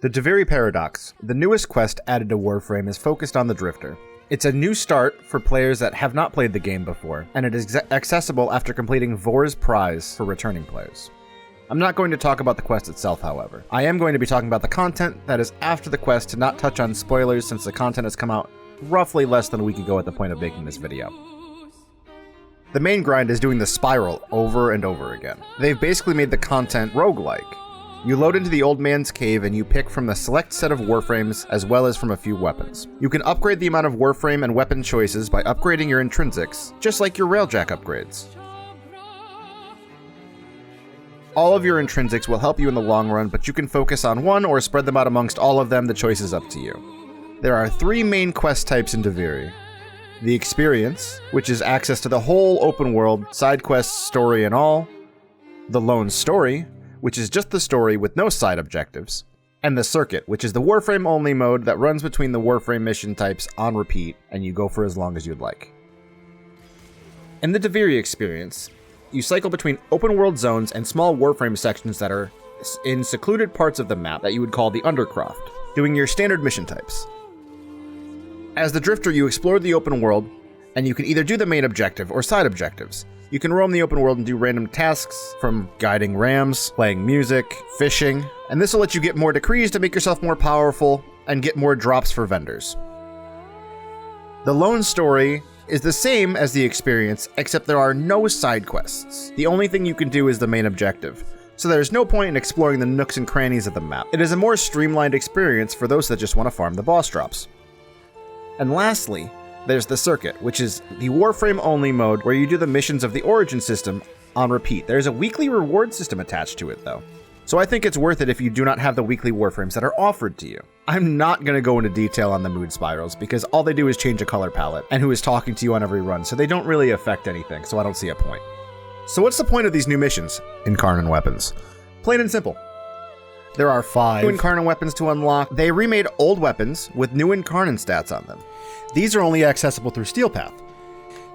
The Duviri Paradox, the newest quest added to Warframe, is focused on the Drifter. It's a new start for players that have not played the game before, and it is accessible after completing Vor's prize for returning players. I'm not going to talk about the quest itself, however. I am going to be talking about the content that is after the quest to not touch on spoilers since the content has come out roughly less than a week ago at the point of making this video. The main grind is doing the spiral over and over again. They've basically made the content roguelike. You load into the old man's cave and you pick from the select set of Warframes as well as from a few weapons. You can upgrade the amount of Warframe and weapon choices by upgrading your intrinsics, just like your Railjack upgrades. All of your intrinsics will help you in the long run, but you can focus on one or spread them out amongst all of them. The choice is up to you. There are 3 main quest types in Duviri. The Experience, which is access to the whole open world, side quests, story and all. The Lone Story, which is just the story with no side objectives. And the Circuit, which is the Warframe only mode that runs between the Warframe mission types on repeat, and you go for as long as you'd like. In the Duviri Experience, you cycle between open world zones and small Warframe sections that are in secluded parts of the map that you would call the Undercroft, doing your standard mission types. As the Drifter, you explore the open world, and you can either do the main objective or side objectives. You can roam the open world and do random tasks, from guiding rams, playing music, fishing, and this will let you get more decrees to make yourself more powerful and get more drops for vendors. The Lone Story is the same as the Experience, except there are no side quests. The only thing you can do is the main objective, so there's no point in exploring the nooks and crannies of the map. It is a more streamlined experience for those that just want to farm the boss drops. And lastly, there's the Circuit, which is the Warframe-only mode where you do the missions of the Origin system on repeat. There's a weekly reward system attached to it, though. So I think it's worth it if you do not have the weekly Warframes that are offered to you. I'm not going to go into detail on the mood spirals, because all they do is change a color palette, and who is talking to you on every run, so they don't really affect anything, so I don't see a point. So what's the point of these new missions? Incarnate weapons. Plain and simple. There are 5 new Incarnate weapons to unlock. They remade old weapons with new Incarnate stats on them. These are only accessible through Steel Path.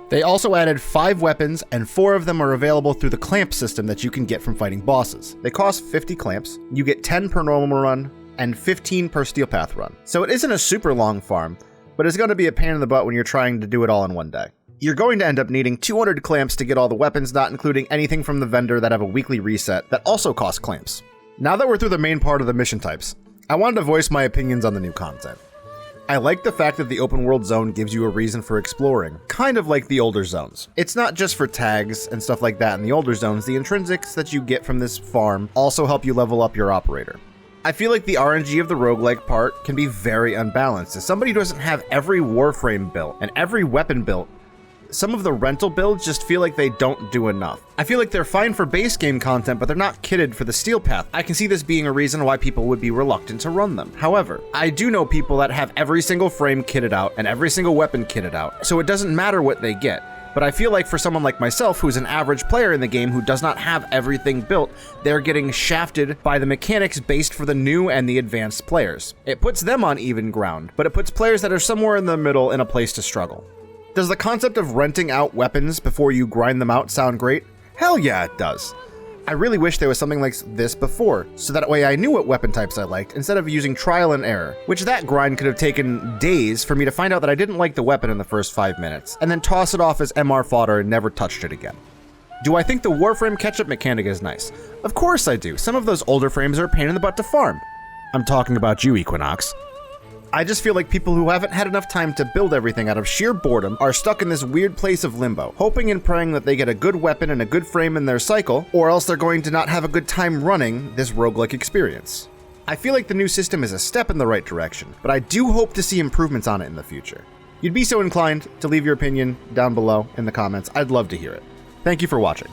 They also added 5 weapons, and 4 of them are available through the clamp system that you can get from fighting bosses. They cost 50 clamps. You get 10 per normal run, and 15 per Steel Path run. So it isn't a super long farm, but it's going to be a pain in the butt when you're trying to do it all in one day. You're going to end up needing 200 clamps to get all the weapons, not including anything from the vendor that have a weekly reset that also cost clamps. Now that we're through the main part of the mission types, I wanted to voice my opinions on the new content. I like the fact that the open world zone gives you a reason for exploring, kind of like the older zones. It's not just for tags and stuff like that in the older zones. The intrinsics that you get from this farm also help you level up your operator. I feel like the RNG of the roguelike part can be very unbalanced. As somebody who doesn't have every Warframe built and every weapon built, some of the rental builds just feel like they don't do enough. I feel like they're fine for base game content, but they're not kitted for the Steel Path. I can see this being a reason why people would be reluctant to run them. However, I do know people that have every single frame kitted out and every single weapon kitted out, so it doesn't matter what they get. But I feel like for someone like myself, who's an average player in the game who does not have everything built, they're getting shafted by the mechanics based for the new and the advanced players. It puts them on even ground, but it puts players that are somewhere in the middle in a place to struggle. Does the concept of renting out weapons before you grind them out sound great? Hell yeah, it does. I really wish there was something like this before, so that way I knew what weapon types I liked instead of using trial and error, which that grind could have taken days for me to find out that I didn't like the weapon in the first 5 minutes, and then toss it off as MR fodder and never touched it again. Do I think the Warframe catch-up mechanic is nice? Of course I do. Some of those older frames are a pain in the butt to farm. I'm talking about you, Equinox. I just feel like people who haven't had enough time to build everything out of sheer boredom are stuck in this weird place of limbo, hoping and praying that they get a good weapon and a good frame in their cycle, or else they're going to not have a good time running this roguelike experience. I feel like the new system is a step in the right direction, but I do hope to see improvements on it in the future. You'd be so inclined to leave your opinion down below in the comments. I'd love to hear it. Thank you for watching.